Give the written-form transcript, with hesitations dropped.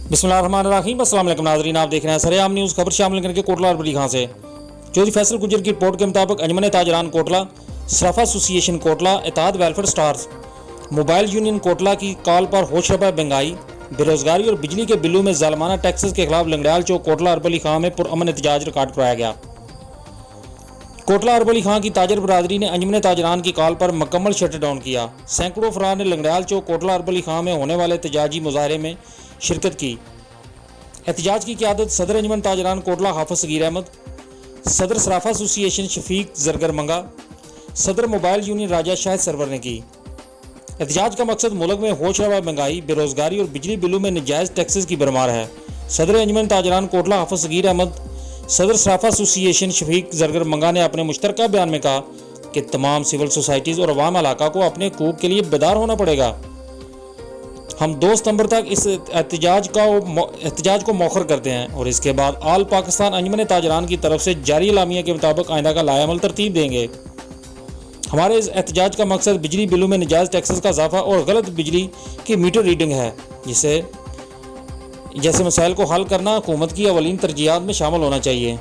बिस्मिल्लाहिर्रहमानिर्रहीम। अस्सलाम वालेकुम नाज़रीन, आप देख रहे हैं सरेआम न्यूज़। खबर शामिल करके कोटला और बड़ी खां से चौधरी फैसल गुज्जर की रिपोर्ट के मुताबिक Anjuman Tajran Kotla, Sarafa association Kotla, Ittehad welfare stars, mobile union Kotla की कॉल पर होशरबा महंगाई, बेरोजगारी और बिजली के बिलों में जालमाना टैक्सेस के खिलाफ लंगड़याल चौक कोटला और बड़ी खां में पुरअमन एहतजाज रिकॉर्ड कराया गया। कोटला और बड़ी खां की ताजर बरादरी ने अंजुमन ताजरान की कॉल पर मुकम्मल शट डाउन किया। सैकड़ों अफराद ने लंगड़याल चौक कोटला और बड़ी खां में होने वाले एहतजाजी मुजाहरे में शिरकत की। एहतजाज की क़यादत सदर अंजुमन ताजरान कोटला हाफिज सगीर अहमद, सदर सराफा एसोसिएशन शफीक जरगर मंगा, सदर मोबाइल यूनियन राजा शाहिद सरवर ने की। एहतजाज का मकसद मुल्क में होशरबा महंगाई, बेरोजगारी और बिजली बिलों में नजायज़ टैक्सेस की भरमार है। सदर अंजुमन ताजरान कोटला हाफिज सगीर अहमद, सदर सराफा एसोसिएशन शफीक जरगर मंगा ने अपने मुश्तरका बयान में कहा कि तमाम सिविल सोसाइटीज़ और अवाम इलाका को अपने हकूक़ के लिए बेदार होना पड़ेगा। हम 2 सितंबर तक इस एहतजाज को मौखर करते हैं और इसके बाद आल पाकिस्तान अंजुमन ताजरान की तरफ से जारी एलामिया के मुताबिक आइंदा का लाएअमल तरतीब देंगे। हमारे इस एहतजाज का मकसद बिजली बिलों में नजायज़ टैक्सेस का इजाफा और गलत बिजली की मीटर रीडिंग है, जैसे मसाइल को हल करना हुकूमत की अवलीन तरजीहात में शामिल होना चाहिए।